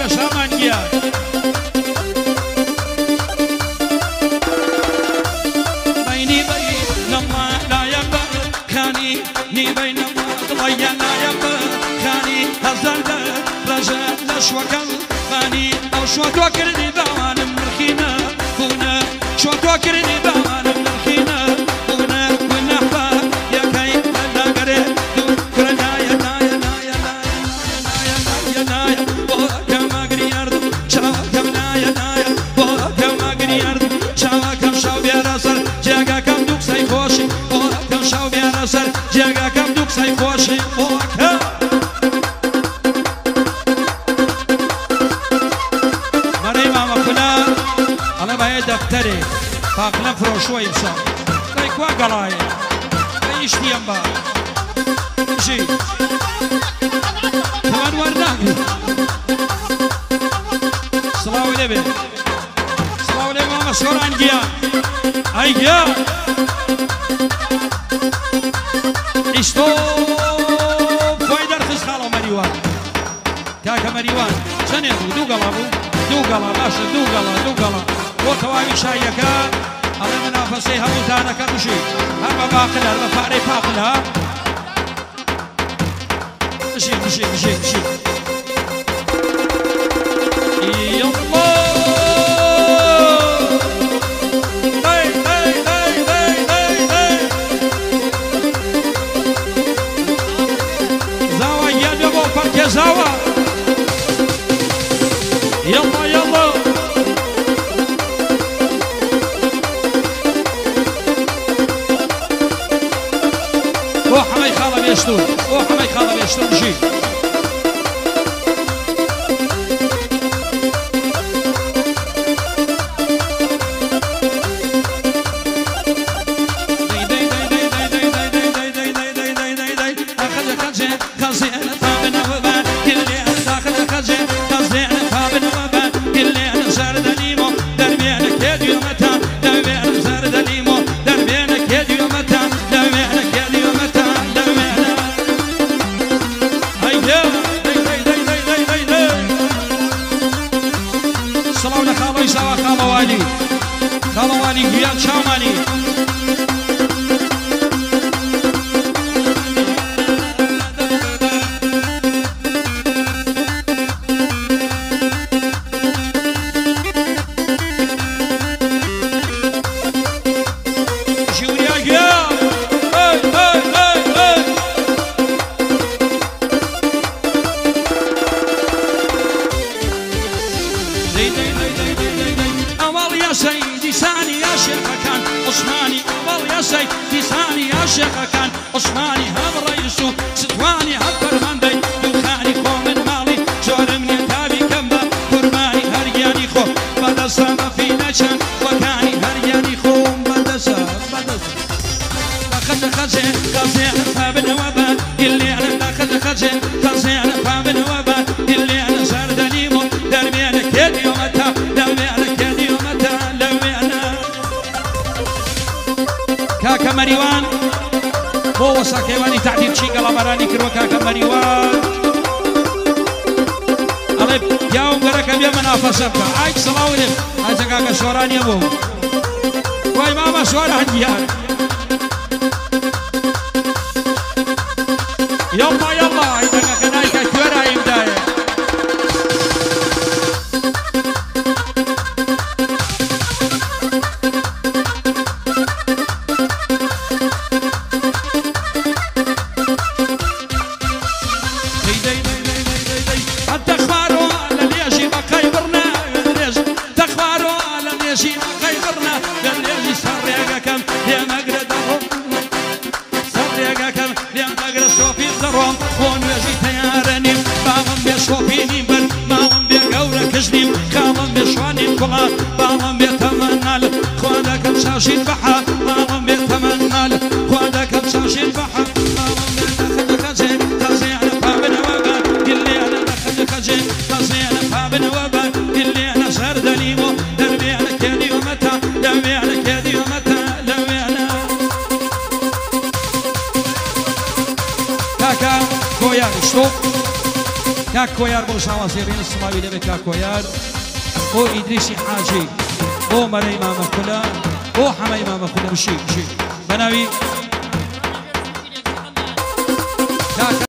شامانيا بيني بين الله لا يبقى خاني ني بين الله ضيع لا يبقى خاني هزرد رجاء لشوكل خاني أو شو توكلني بوان مرخينا هنا شو توكلني بوان مرخينا هنا ونحبا يا كي لا قريب كرنا يا نايا نايا نايا نايا نايا وكما قريارد شاكم نايا نايا وكما قريارد شاكم شاو بيراسر جاكا كم دوك سيخوشي وكم شاو بيراسر جاكا كم دوك سيخوشي وكم دفتري فاقنا فروشوي بشام لايكوا قلاي ايش ينبا جي كمان ورناقي صلاة ولبي صلاة ولبي ماما سوران جيا اي جيا اشتو فايدر خز خالو مريوان كاكا مريوان سنه دو قلابو دو قلا باشا دو قلا وكواوي شايكا على منافسي هموتانا كمشي هما باقلها المفاري باقلها مشي يالله هاي زاوى يابو فرق زاوى يلا وحمي خالة بيشتون جي خالواني قياد شاماني كان عثماني هم رئيسو ستواني هم فرماندي دخاني خو من مالي جورمني تابي كمبا قرباني هرياني خو بدسا ما في نشان وكاني هرياني خو بدسا لخد خزين قزين فابن وبا اللي انا لخد خزين قزين فابن وبا اللي انا زرد ليمو دربي انا كيدي ومتى دربي انا كيدي ومتى دربي انا كاكا مريوان هو ساكيواني تعديل شيء قال مراني كروكا كمريوان على يوم غرك بيا منافسة عاي صلاة ولم عايز كاكا سوراني أبو واي ماما سوراني يلا عايز كاكا نايكا كورا يبداية باڵم بێتەمەنال خوا دەکەم شاشین بەحە باڵم بێتەمەنال خوا دەکەم شاشین بەحە باڵم بێتەخەجێ تەزیانە پابنەوە بە گلێنە نەخەجێ تەزیانە پابنەوە بە گلێنە سەردەلیمۆ دەربێنە کێدیۆمەتە دەوێنە کێدیۆمەتە لەوێنە کاکا بۆ یاریشتۆ كاك كويار بو شاوازيبين السماوي لبي كاك كويار او إدريسي حاجي او مري ماما كلا او حماي ماما كلا مشي بناوي